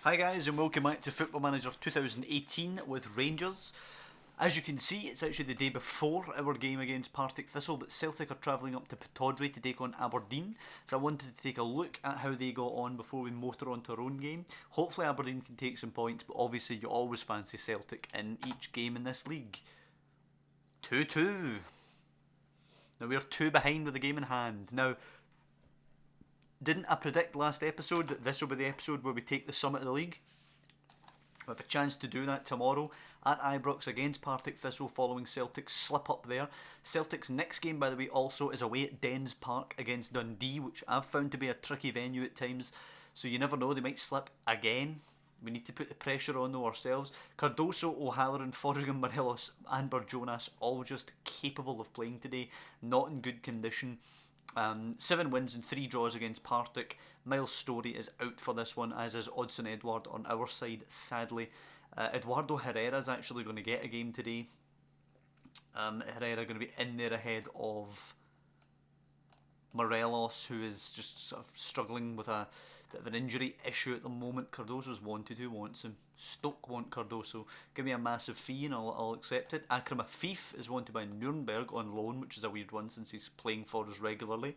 Hi guys and welcome back to Football Manager 2018 with Rangers. As you can see, it's actually the day before our game against Partick Thistle, but Celtic are travelling up to Pittodrie to take on Aberdeen. So I wanted to take a look at how they got on before we motor on to our own game. Hopefully Aberdeen can take some points, but obviously you always fancy Celtic in each game in this league. 2-2. Now we're 2 behind with the game in hand. Now, didn't I predict last episode that this will be the episode where we take the summit of the league? We have a chance to do that tomorrow at Ibrox against Partick Thistle following Celtic's slip up there. Celtic's next game, by the way, also is away at Dens Park against Dundee, which I've found to be a tricky venue at times. So you never know, they might slip again. We need to put the pressure on though ourselves. Cardoso, O'Halloran, Foderingham, Morelos and Jonas all just capable of playing today, not in good condition. 7 wins and 3 draws against Partick. Miles Story is out for this one, as is Odsonne Edouard on our side, sadly. Eduardo Herrera is actually going to get a game today. Herrera going to be in there ahead of Morelos, who is just sort of struggling with a bit of an injury issue at the moment. Cardoso's wanted. Who wants him? Stoke want Cardoso. Give me a massive fee and I'll accept it. Akram Afif is wanted by Nuremberg on loan, which is a weird one since he's playing for us regularly.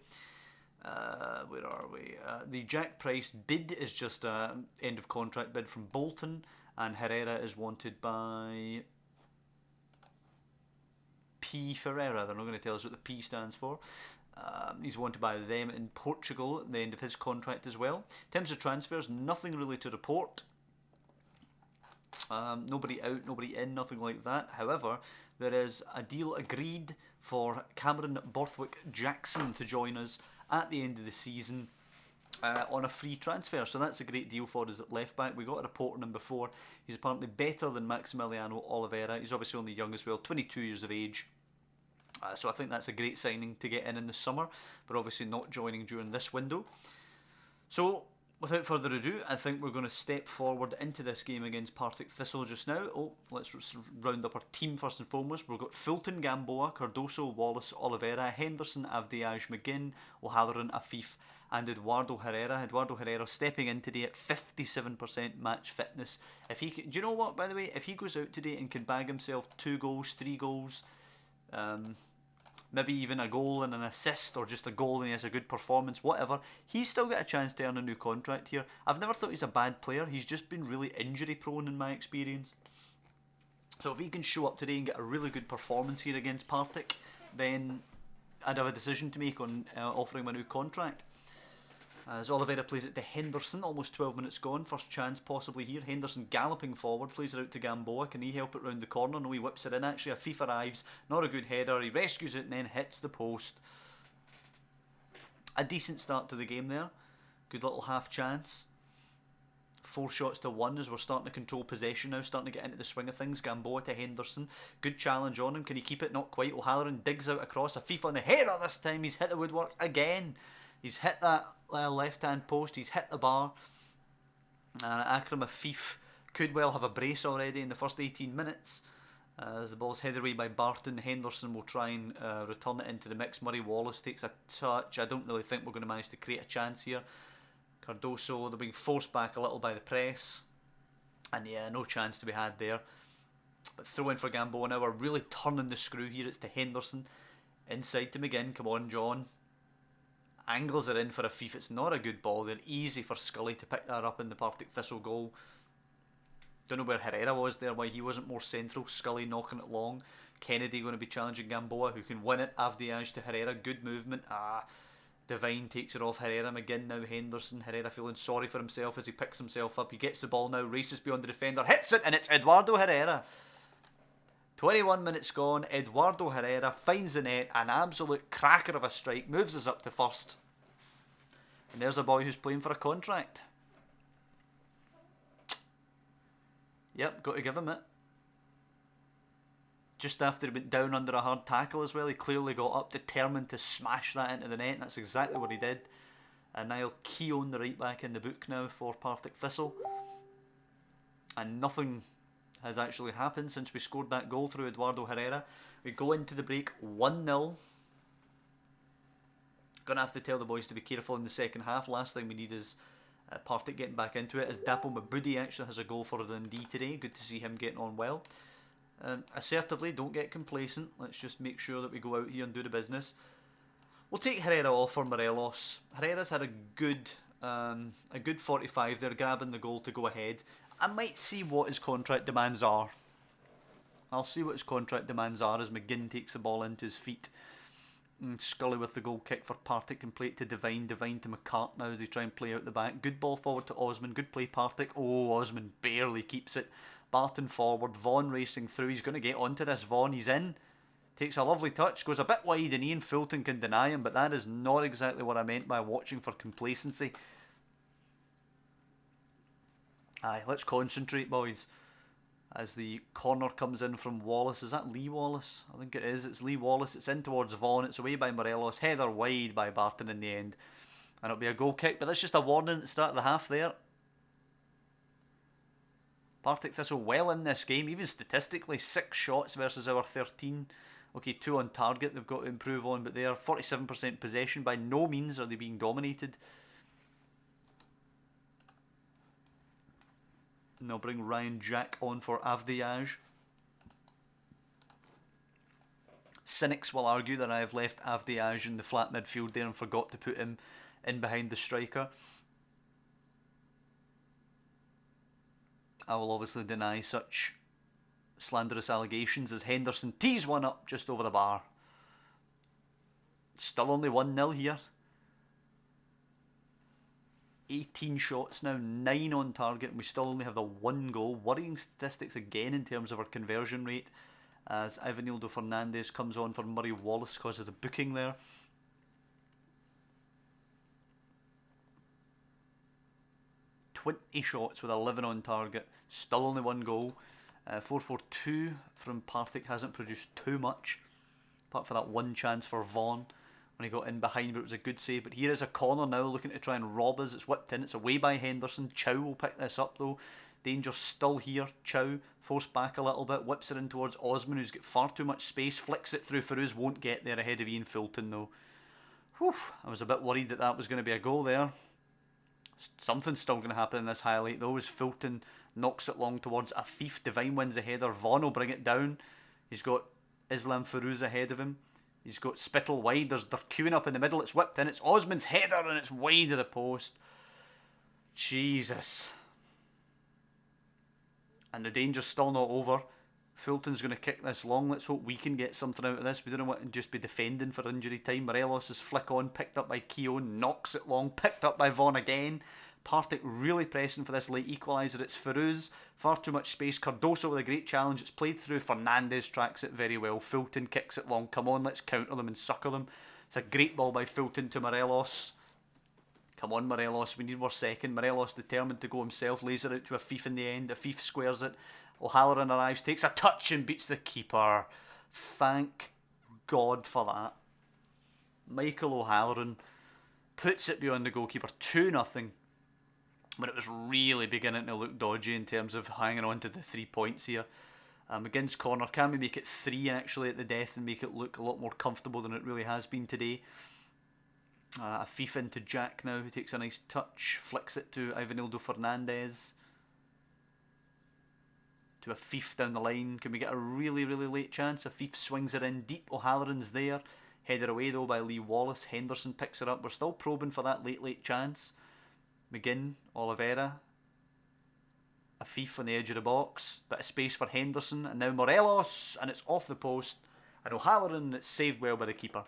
Where are we? The Jack Price bid is just an end of contract bid from Bolton, and Herrera is wanted by P. Ferreira. They're not going to tell us what the P stands for. He's wanted by them in Portugal at the end of his contract as well. In terms of transfers, nothing really to report. Nobody out, nobody in, nothing like that. However, there is a deal agreed for Cameron Borthwick-Jackson to join us at the end of the season on a free transfer. So that's a great deal for us at left back. We got a report on him before. He's apparently better than Maximiliano Oliveira. He's obviously only young as well, 22 years of age. So I think that's a great signing to get in the summer, but obviously not joining during this window. So without further ado, I think we're going to step forward into this game against Partick Thistle just now. Let's round up our team first and foremost. We've got Fulton, Gamboa, Cardoso, Wallace, Oliveira, Henderson, Avdiaj, McGinn, O'Halloran, Afif and Eduardo Herrera. Eduardo Herrera stepping in today at 57% match fitness. If he can, do you know what, by the way, if he goes out today and can bag himself 2 goals, 3 goals, maybe even a goal and an assist, or just a goal and he has a good performance, whatever, he's still got a chance to earn a new contract here. I've never thought he's a bad player. He's just been really injury prone in my experience. So if he can show up today and get a really good performance here against Partick, then I'd have a decision to make on offering him a new contract. As Oliveira plays it to Henderson, almost 12 minutes gone, first chance possibly here. Henderson galloping forward, plays it out to Gamboa. Can he help it round the corner? No, he whips it in actually. Afif arrives, not a good header, he rescues it and then hits the post. A decent start to the game there, good little half chance. 4 shots to 1 as we're starting to control possession now, starting to get into the swing of things. Gamboa to Henderson, good challenge on him, can he keep it? Not quite. O'Halloran digs out across, Afif on the header this time, he's hit the woodwork again. He's hit that left hand post, he's hit the bar. Akram Afif could well have a brace already in the first 18 minutes. As the ball's headed away by Barton, Henderson will try and return it into the mix. Murray Wallace takes a touch. I don't really think we're going to manage to create a chance here. Cardoso, they're being forced back a little by the press. And yeah, no chance to be had there. But throw in for Gamboa now. We're really turning the screw here. It's to Henderson. Inside to McGinn. Come on, John. Angles are in for Afif. It's not a good ball. They're easy for Scully to pick that up in the Partick Thistle goal. Don't know where Herrera was there, why he wasn't more central. Scully knocking it long. Kennedy going to be challenging Gamboa, who can win it. Avdiaj to Herrera. Good movement. Devine takes it off Herrera. McGinn now Henderson. Herrera feeling sorry for himself as he picks himself up. He gets the ball now. Races beyond the defender. Hits it, and it's Eduardo Herrera. 21 minutes gone, Eduardo Herrera finds the net, an absolute cracker of a strike, moves us up to first. And there's a boy who's playing for a contract. Yep, got to give him it. Just after he went down under a hard tackle as well, he clearly got up, determined to smash that into the net, and that's exactly what he did. And Niall Keown, the right back in the book now for Partick Thistle. And nothing has actually happened since we scored that goal through Eduardo Herrera. We go into the break 1-0. Gonna have to tell the boys to be careful in the second half. Last thing we need is Partick getting back into it as Dapo Mabudi actually has a goal for Dundee today. Good to see him getting on well. Assertively, don't get complacent. Let's just make sure that we go out here and do the business. We'll take Herrera off for Morelos. Herrera's had a good 45 there, grabbing the goal to go ahead. I might see what his contract demands are. I'll see what his contract demands are as McGinn takes the ball into his feet. Scully with the goal kick for Partick, can play it to Devine. Devine to McCart now as they try and play out the back. Good ball forward to Osman. Good play Partick. Oh, Osman barely keeps it. Barton forward. Vaughan racing through. He's going to get onto this. Vaughan, he's in. Takes a lovely touch. Goes a bit wide and Ian Fulton can deny him, but that is not exactly what I meant by watching for complacency. Aye, let's concentrate, boys. As the corner comes in from Wallace. Is that Lee Wallace? I think it is. It's Lee Wallace. It's in towards Vaughan. It's away by Morelos. Header wide by Barton in the end. And it'll be a goal kick. But that's just a warning at the start of the half there. Partick Thistle well in this game. Even statistically, 6 shots versus our 13. Okay, 2 on target they've got to improve on. But they are 47% possession. By no means are they being dominated. And they'll bring Ryan Jack on for Avdiaj. Cynics will argue that I have left Avdiaj in the flat midfield there and forgot to put him in behind the striker. I will obviously deny such slanderous allegations as Henderson tees one up just over the bar. Still only 1-0 here. 18 shots now, 9 on target, and we still only have the 1 goal. Worrying statistics again in terms of our conversion rate as Ivanildo Fernandez comes on for Murray Wallace because of the booking there. "20 shots with 11 on target, still only 1 goal. 4-4-2 from Partick hasn't produced too much, apart from that 1 chance for Vaughan when he got in behind, but it was a good save. But here is a corner now looking to try and rob us. It's whipped in. It's away by Henderson. Chow will pick this up though. Danger still here. Chow forced back a little bit. Whips it in towards Osman, who's got far too much space. Flicks it through. Feruz won't get there ahead of Ian Fulton though. Whew, I was a bit worried that was going to be a goal there. Something's still going to happen in this highlight though, as Fulton knocks it long towards Afif. Devine wins the header. Vaughan will bring it down. He's got Islam Feruz ahead of him. He's got Spittle wide. They're queuing up in the middle. It's whipped in. It's Osman's header and it's wide of the post. Jesus. And the danger's still not over. Fulton's going to kick this long. Let's hope we can get something out of this. We don't want to just be defending for injury time. Morelos' flick on, picked up by Keown. Knocks it long, picked up by Vaughan again. Partick really pressing for this late equaliser. It's Feruz, far too much space. Cardoso with a great challenge. It's played through. Fernandez tracks it very well. Fulton kicks it long. Come on, let's counter them and sucker them. It's a great ball by Fulton to Morelos. Come on, Morelos, we need more second. Morelos determined to go himself. Lays it out to Afif in the end. Afif squares it. O'Halloran arrives, takes a touch and beats the keeper. Thank God for that. Michael O'Halloran puts it beyond the goalkeeper. 2-0. But it was really beginning to look dodgy in terms of hanging on to the 3 points here. McGinn's corner, can we make it 3 actually at the death and make it look a lot more comfortable than it really has been today? Afif into Jack now, who takes a nice touch, flicks it to Ivanildo Fernandez. To Afif down the line. Can we get a really, really late chance? Afif swings it in deep. O'Halloran's there. Headed away though by Lee Wallace. Henderson picks it up. We're still probing for that late chance. McGinn, Oliveira, Afif on the edge of the box, bit of space for Henderson, and now Morelos, and it's off the post, and O'Halloran, it's saved well by the keeper.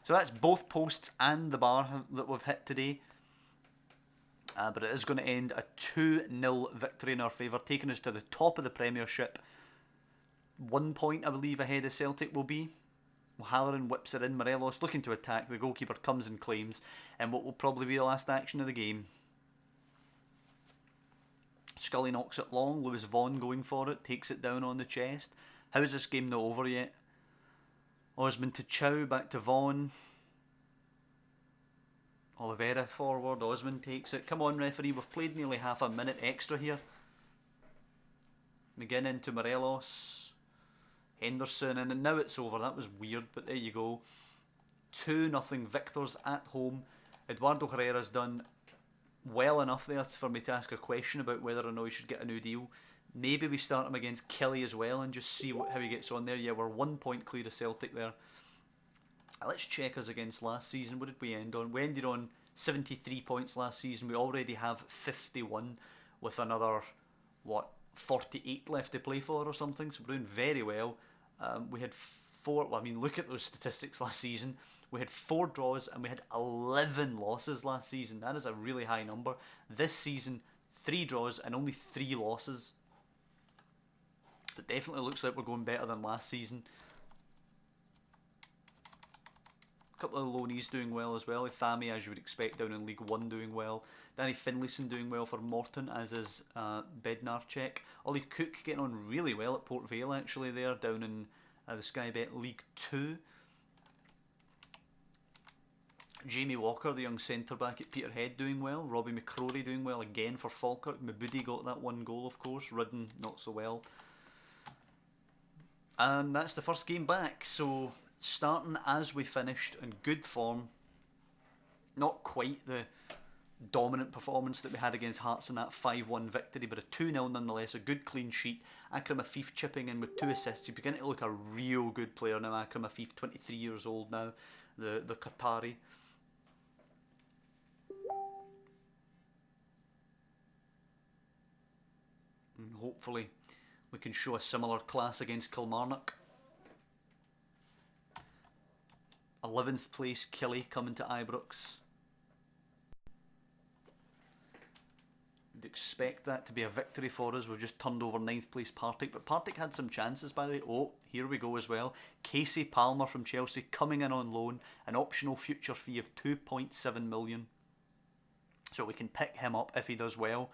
So that's both posts and the bar that we've hit today, but it is going to end a 2-0 victory in our favour, taking us to the top of the Premiership. 1 point, I believe, ahead of Celtic will be. O'Halloran whips it in. Morelos looking to attack. The goalkeeper comes and claims, and what will probably be the last action of the game. Scully knocks it long. Lewis Vaughan going for it. Takes it down on the chest. How is this game not over yet? Osman to Chow. Back to Vaughan. Oliveira forward. Osman takes it. Come on, referee. We've played nearly half a minute extra here. McGinn into Morelos. Henderson, and now it's over. That was weird, but there you go. 2-0 victors at home. Eduardo Herrera's done well enough there for me to ask a question about whether or not he should get a new deal. Maybe we start him against Killie as well and just see how he gets on there. Yeah, we're 1 point clear of Celtic there. Let's check us against last season. What did we end on? We ended on 73 points last season. We already have 51 with another, what, 48 left to play for or something. So we're doing very well. We had well, I mean, look at those statistics last season. We had 4 draws and we had 11 losses last season. That is a really high number. This season, 3 draws and only 3 losses. It definitely looks like we're going better than last season. A couple of loanees doing well as well. Ithami, as you would expect, down in League 1 doing well. Danny Finlayson doing well for Morton, as is Bednarchek. Ollie Cook getting on really well at Port Vale, actually, there, down in the Sky Bet League 2. Jamie Walker, the young centre-back at Peterhead, doing well. Robbie McCrory doing well again for Falkirk. Mabudi got that 1 goal, of course. Rudden, not so well. And that's the first game back, so starting as we finished in good form. Not quite the dominant performance that we had against Hearts in that 5-1 victory, but a 2-0 nonetheless, a good clean sheet. Akram Afif chipping in with 2 assists. He's beginning to look a real good player now. Akram Afif, 23 years old now, the Qatari. And hopefully we can show a similar class against Kilmarnock. 11th place Killie coming to Ibrox. We'd expect that to be a victory for us. We've just turned over 9th place Partick, but Partick had some chances, by the way. Oh, here we go as well. Casey Palmer from Chelsea coming in on loan, an optional future fee of 2.7 million. So we can pick him up if he does well.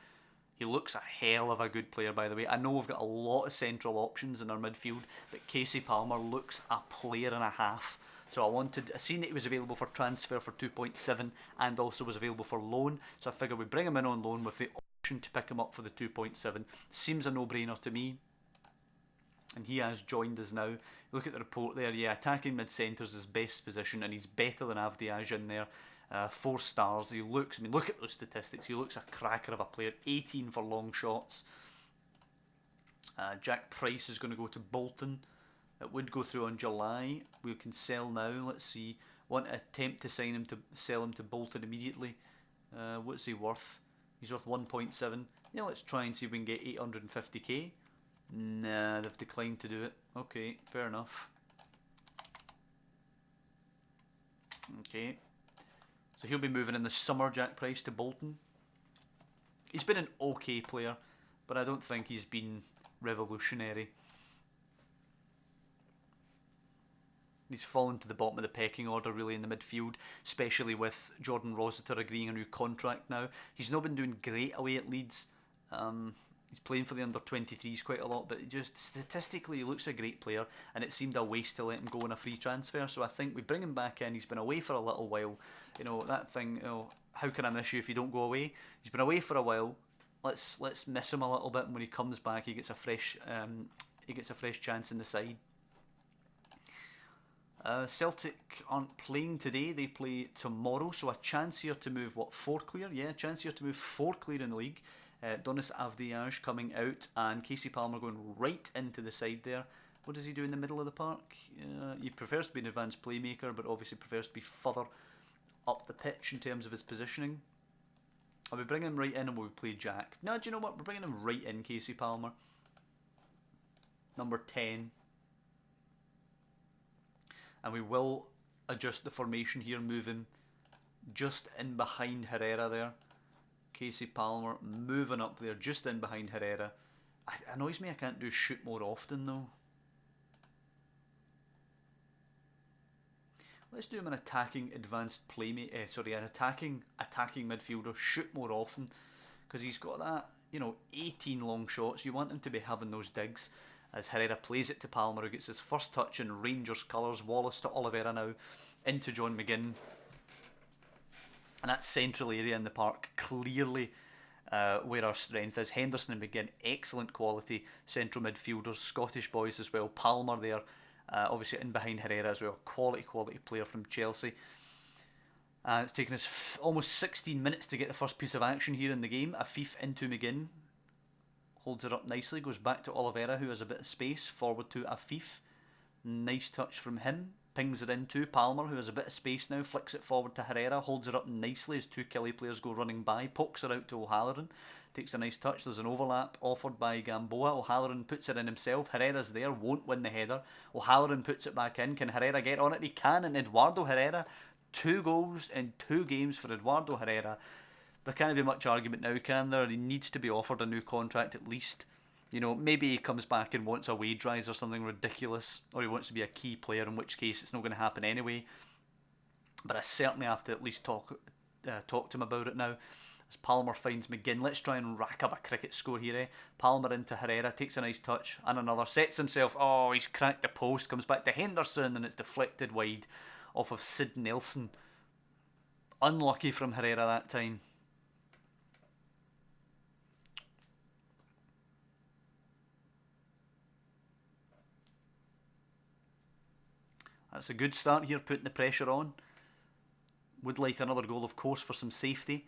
He looks a hell of a good player, by the way. I know we've got a lot of central options in our midfield, but Casey Palmer looks a player and a half. So I seen that he was available for transfer for 2.7 and also was available for loan. So I figured we'd bring him in on loan with the option to pick him up for the 2.7. Seems a no-brainer to me. And he has joined us now. Look at the report there. Yeah, attacking mid-centre is his best position, and he's better than Avdiaj in there. 4 stars. He looks, I mean, look at those statistics. He looks a cracker of a player. 18 for long shots. Jack Price is going to go to Bolton. It would go through on July. We can sell now. Let's see. Want to attempt to sell him to Bolton immediately. What's he worth? He's worth 1.7. Yeah, let's try and see if we can get 850k. Nah, they've declined to do it. Okay, fair enough. Okay. So he'll be moving in the summer, Jack Price, to Bolton. He's been an okay player, but I don't think he's been revolutionary. He's fallen to the bottom of the pecking order really in the midfield, especially with Jordan Rossiter agreeing a new contract now. He's not been doing great away at Leeds. He's playing for the under-23s quite a lot, but just statistically he looks a great player, and it seemed a waste to let him go on a free transfer. So I think we bring him back in. He's been away for a little while. You know, that thing, you know, how can I miss you if you don't go away? He's been away for a while. Let's miss him a little bit, and when he comes back he gets a fresh chance in the side. Celtic aren't playing today, they play tomorrow, so a chance here to move, 4 clear? Yeah, a chance here to move 4 clear in the league. Donis Avdiaj coming out and Casey Palmer going right into the side there. What does he do in the middle of the park? He prefers to be an advanced playmaker, but obviously prefers to be further up the pitch in terms of his positioning. Are we bringing him right in and will we play Jack? No, do you know what? We're bringing him right in, Casey Palmer. Number 10. And we will adjust the formation here, move him just in behind Herrera there. Casey Palmer moving up there, just in behind Herrera. It annoys me I can't do shoot more often though. Let's do him an attacking advanced playmate. An attacking midfielder. Shoot more often, because he's got that, you know, 18 long shots. You want him to be having those digs. As Herrera plays it to Palmer, who gets his first touch in Rangers colours. Wallace to Oliveira now, into John McGinn. And that central area in the park, clearly where our strength is. Henderson and McGinn, excellent quality central midfielders, Scottish boys as well. Palmer there, obviously in behind Herrera as well. Quality player from Chelsea. It's taken us almost 16 minutes to get the first piece of action here in the game. A Fief into McGinn. Holds it up nicely. Goes back to Oliveira, who has a bit of space. Forward to a Fief. Nice touch from him. Pings it into Palmer, who has a bit of space now. Flicks it forward to Herrera. Holds it up nicely as two Killie players go running by. Pokes it out to O'Halloran. Takes a nice touch. There's an overlap offered by Gamboa. O'Halloran puts it in himself. Herrera's there. Won't win the header. O'Halloran puts it back in. Can Herrera get on it? He can. And Eduardo Herrera. 2 goals in 2 games for Eduardo Herrera. There can't be much argument now, can there? He needs to be offered a new contract at least. You know, maybe he comes back and wants a wage rise or something ridiculous, or he wants to be a key player, in which case it's not going to happen anyway. But I certainly have to at least talk to him about it now. As Palmer finds McGinn. Let's try and rack up a cricket score here, eh? Palmer into Herrera, takes a nice touch, and another. Sets himself, oh, he's cracked the post, comes back to Henderson, and it's deflected wide off of Sid Nelson. Unlucky from Herrera that time. That's a good start here, putting the pressure on. Would like another goal, of course, for some safety.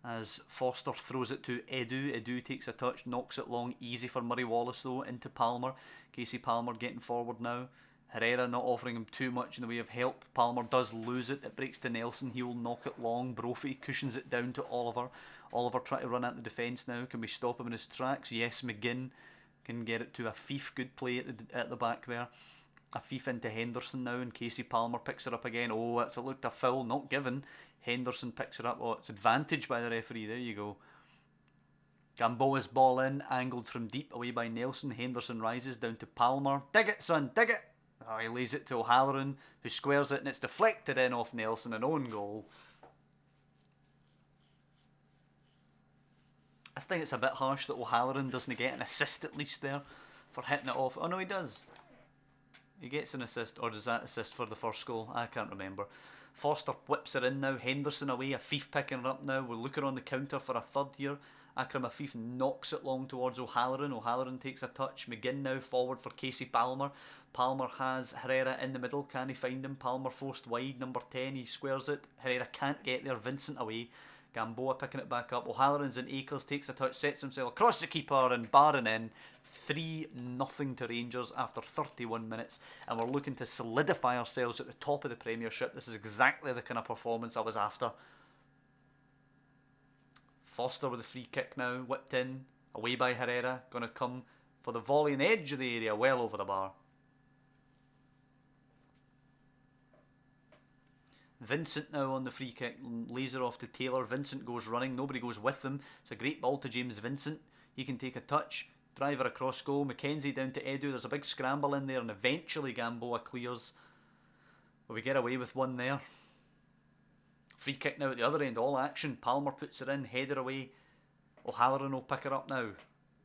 As Foster throws it to Edu. Edu takes a touch, knocks it long. Easy for Murray Wallace, though, into Palmer. Casey Palmer getting forward now. Herrera not offering him too much in the way of help. Palmer does lose it. It breaks to Nelson. He will knock it long. Brophy cushions it down to Oliver. Oliver trying to run at the defence now. Can we stop him in his tracks? Yes, McGinn can get it to a Fief. Good play at the back there. A Fief into Henderson now, and Casey Palmer picks it up again. Oh, it's looked a foul, not given. Henderson picks it up. Oh, it's advantage by the referee. There you go. Gamboa's ball in, angled from deep, away by Nelson. Henderson rises down to Palmer. Dig it, son, dig it! Oh, he lays it to O'Halloran, who squares it, and it's deflected in off Nelson, an own goal. I think it's a bit harsh that O'Halloran doesn't get an assist at least there for hitting it off. Oh no, he does. He gets an assist, or does that assist for the first goal? I can't remember. Foster whips it in now. Henderson away. Afif picking it up now. We're looking on the counter for a third here. Akram Afif knocks it long towards O'Halloran. O'Halloran takes a touch. McGinn now forward for Casey Palmer. Palmer has Herrera in the middle. Can he find him? Palmer forced wide. Number 10. He squares it. Herrera can't get there. Vincent away. Gamboa picking it back up. O'Halloran's in Acres, takes a touch, sets himself across the keeper and barring in. 3-0 to Rangers after 31 minutes, and we're looking to solidify ourselves at the top of the Premiership. This is exactly the kind of performance I was after. Foster with a free kick now, whipped in, away by Herrera, going to come for the volley in the edge of the area, well over the bar. Vincent now on the free kick, laser off to Taylor. Vincent goes running, nobody goes with him. It's a great ball to James Vincent. He can take a touch, driver across goal. McKenzie down to Edu. There's a big scramble in there, and eventually Gamboa clears. But we get away with one there. Free kick now at the other end, all action. Palmer puts it in, header away. O'Halloran will pick her up now.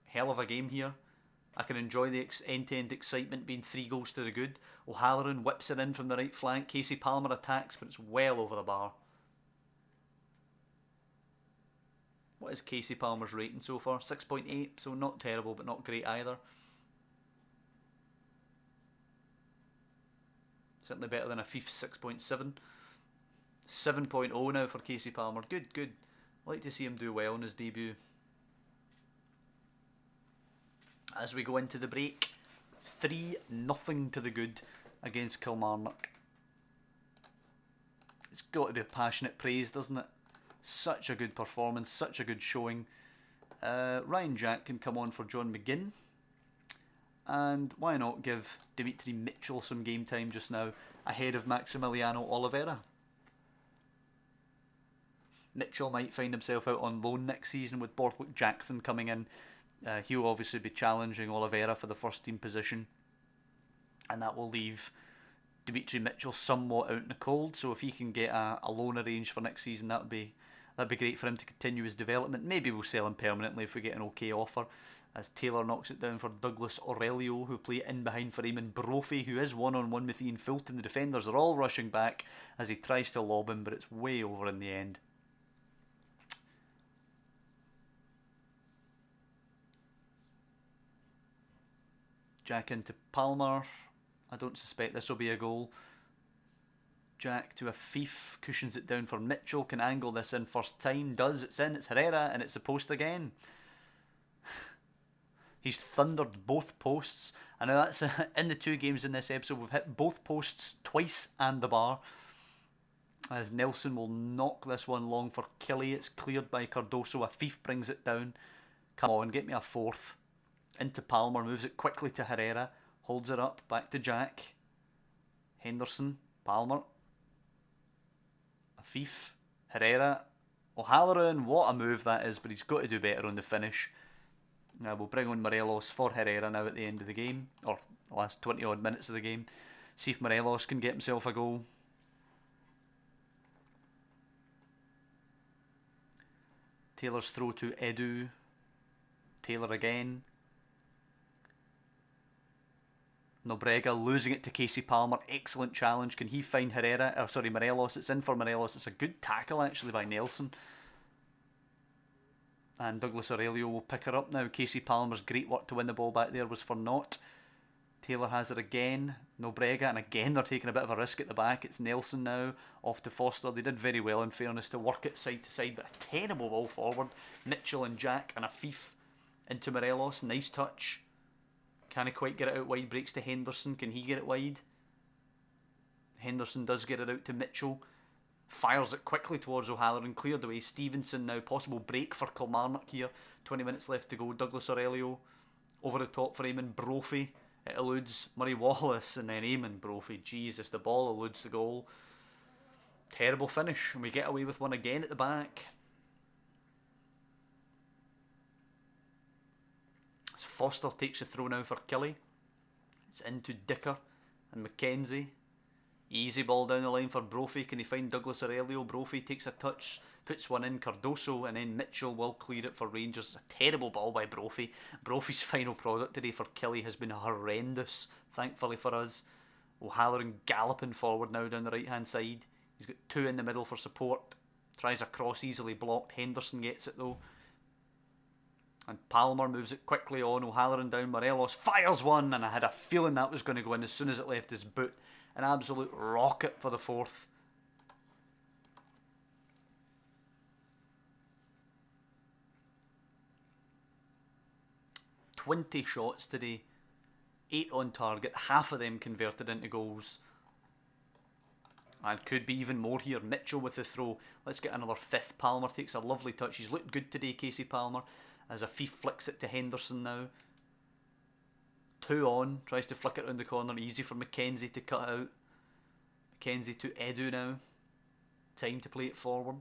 Hell of a game here. I can enjoy the end-to-end excitement being 3 goals to the good. O'Halloran whips it in from the right flank. Casey Palmer attacks, but it's well over the bar. What is Casey Palmer's rating so far? 6.8, so not terrible, but not great either. Certainly better than a FIFA 6.7. 7.0 now for Casey Palmer. Good, good. I'd like to see him do well in his debut. As we go into the break, 3-0 to the good against Kilmarnock. It's got to be passionate praise, doesn't it? Such a good performance, such a good showing. Ryan Jack can come on for John McGinn. And why not give Dimitri Mitchell some game time just now ahead of Maximiliano Oliveira? Mitchell might find himself out on loan next season with Borthwick Jackson coming in. He'll obviously be challenging Oliveira for the first team position, and that will leave Dimitri Mitchell somewhat out in the cold. So if he can get a loan arranged for next season, that'd be great for him to continue his development. Maybe we'll sell him permanently if we get an okay offer. As Taylor knocks it down for Douglas Aurelio, who play in behind for Eamon Brophy, who is one-on-one with Ian Fulton. The defenders are all rushing back as he tries to lob him, but it's way over in the end. Jack into Palmer. I don't suspect this will be a goal. Jack to a Fief, cushions it down for Mitchell, can angle this in first time, does, it's in, it's Herrera, and it's the post again. He's thundered both posts, and now that's in the 2 games in this episode, we've hit both posts twice and the bar. As Nelson will knock this one long for Killy, it's cleared by Cardoso, Afif brings it down. Come on, get me a fourth. Into Palmer, moves it quickly to Herrera, holds it up, back to Jack. Henderson, Palmer. Afif, Herrera, O'Halloran, what a move that is, but he's got to do better on the finish. Now we'll bring on Morelos for Herrera now at the end of the game, or the last 20 odd minutes of the game. See if Morelos can get himself a goal. Taylor's throw to Edu. Taylor again. Nobrega losing it to Casey Palmer. Excellent challenge. Can he find Herrera? Sorry, Morelos. It's in for Morelos. It's a good tackle actually by Nelson. And Douglas Aurelio will pick her up now. Casey Palmer's great work to win the ball back there was for naught. Taylor has it again. Nobrega, and again they're taking a bit of a risk at the back. It's Nelson now. Off to Foster. They did very well in fairness to work it side to side, but a terrible ball forward. Mitchell and Jack and Afif into Morelos. Nice touch. Can't quite get it out wide. Breaks to Henderson. Can he get it wide? Henderson does get it out to Mitchell. Fires it quickly towards O'Halloran. Cleared away. Stevenson now. Possible break for Kilmarnock here. 20 minutes left to go. Douglas Aurelio over the top for Eamon Brophy. It eludes Murray Wallace and then Eamon Brophy. Jesus, the ball eludes the goal. Terrible finish. And we get away with one again at the back. Foster takes the throw now for Killy. It's into Dicker and McKenzie. Easy ball down the line for Brophy. Can he find Douglas Aurelio? Brophy takes a touch, puts one in. Cardoso, and then Mitchell will clear it for Rangers. A terrible ball by Brophy. Brophy's final product today for Killy has been horrendous, thankfully for us. O'Halloran galloping forward now down the right hand side. He's got 2 in the middle for support. Tries a cross, easily blocked. Henderson gets it though. And Palmer moves it quickly on. O'Halloran down. Morelos fires one, and I had a feeling that was going to go in as soon as it left his boot. An absolute rocket for the fourth. "20 shots today. 8 on target. Half of them converted into goals. And could be even more here. Mitchell with the throw. Let's get another fifth. Palmer takes a lovely touch. He's looked good today, Casey Palmer. As Afif flicks it to Henderson now. 2 on. Tries to flick it round the corner. Easy for McKenzie to cut out. McKenzie to Edu now. Time to play it forward.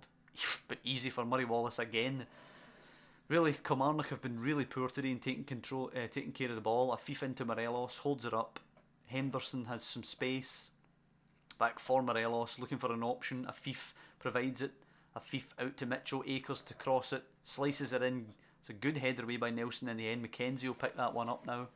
But easy for Murray Wallace again. Really, Kilmarnock have been really poor today in taking care of the ball. Afif into Morelos. Holds it up. Henderson has some space. Back for Morelos. Looking for an option. Afif provides it. Afif out to Mitchell. Akers to cross it. Slices it in. It's a good header away by Nelson in the end. McKenzie will pick that one up now.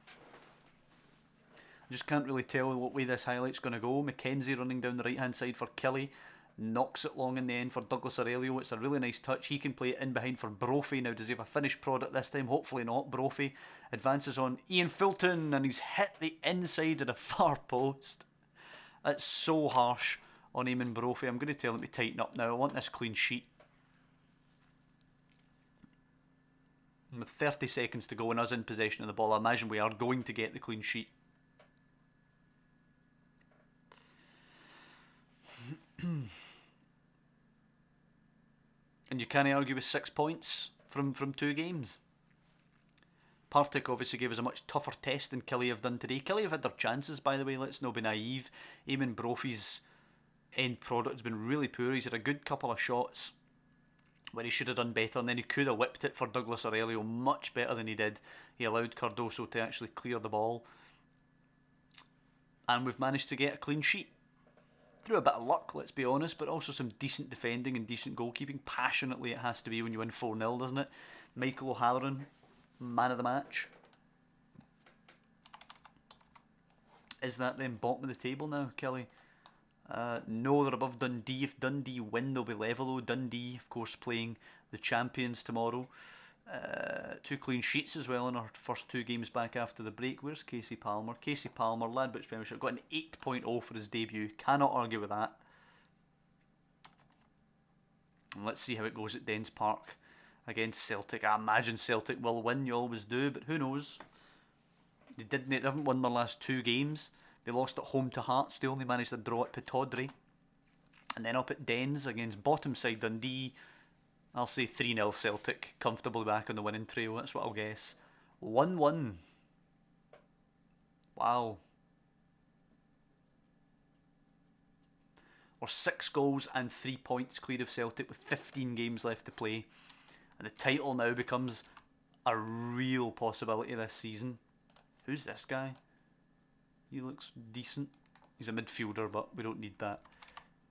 I just can't really tell what way this highlight's going to go. McKenzie running down the right hand side for Killy. Knocks it long in the end for Douglas Aurelio. It's a really nice touch. He can play it in behind for Brophy. Now does he have a finished product this time? Hopefully not. Brophy advances on Ian Fulton, and he's hit the inside of the far post. That's so harsh on Eamon Brophy. I'm going to tell him to tighten up now. I want this clean sheet. And with 30 seconds to go and us in possession of the ball, I imagine we are going to get the clean sheet. And you can't argue with 6 points from 2 games. Partick obviously gave us a much tougher test than Killy have done today. Killy have had their chances, by the way, let's not be naive. Eamon Brophy's end product has been really poor. He's had a good couple of shots where he should have done better, and then he could have whipped it for Douglas Aurelio much better than he did. He allowed Cardoso to actually clear the ball. And we've managed to get a clean sheet. Through a bit of luck, let's be honest, but also some decent defending and decent goalkeeping. Passionately it has to be when you win 4-0, doesn't it? Michael O'Halloran, man of the match. Is that then bottom of the table now, Kelly? No, they're above Dundee. If Dundee win, they'll be level though. Dundee, of course, playing the champions tomorrow. 2 clean sheets as well in our first 2 games back after the break. Where's Casey Palmer? Casey Palmer, Ladbrokes Premiership, got an 8.0 for his debut. Cannot argue with that. And let's see how it goes at Dens Park against Celtic. I imagine Celtic will win, you always do, but who knows? They haven't won their last 2 games. They lost at home to Hearts, they only managed to draw at Pittodrie. And then up at Dens against bottom side Dundee, I'll say 3-0 Celtic, comfortably back on the winning trail, that's what I'll guess. 1-1. Wow. Or 6 goals and 3 points clear of Celtic with 15 games left to play. And the title now becomes a real possibility this season. Who's this guy? He looks decent. He's a midfielder, but we don't need that.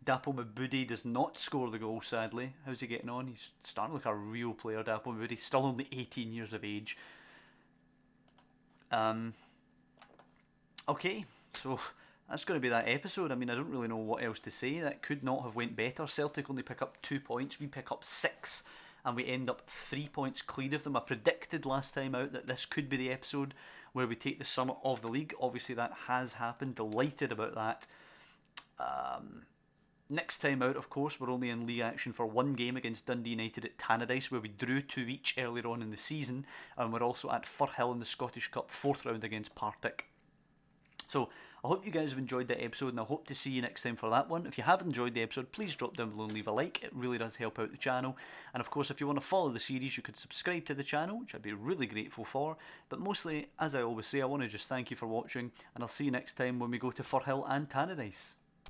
Dapo Mabudi does not score the goal, sadly. How's he getting on? He's starting to look a real player, Dapo Mabudi. Still only 18 years of age. Okay, so that's going to be that episode. I mean, I don't really know what else to say. That could not have went better. Celtic only pick up 2 points. We pick up 6. And we end up 3 points clear of them. I predicted last time out that this could be the episode where we take the summit of the league. Obviously, that has happened. Delighted about that. Next time out, of course, we're only in league action for 1 game against Dundee United at Tannadice, where we drew 2 each earlier on in the season, and we're also at Firhill in the Scottish Cup 4th round against Partick. So, I hope you guys have enjoyed that episode, and I hope to see you next time for that one. If you have enjoyed the episode, please drop down below and leave a like. It really does help out the channel. And of course, if you want to follow the series, you could subscribe to the channel, which I'd be really grateful for. But mostly, as I always say, I want to just thank you for watching, and I'll see you next time when we go to Firhill and Tannadice.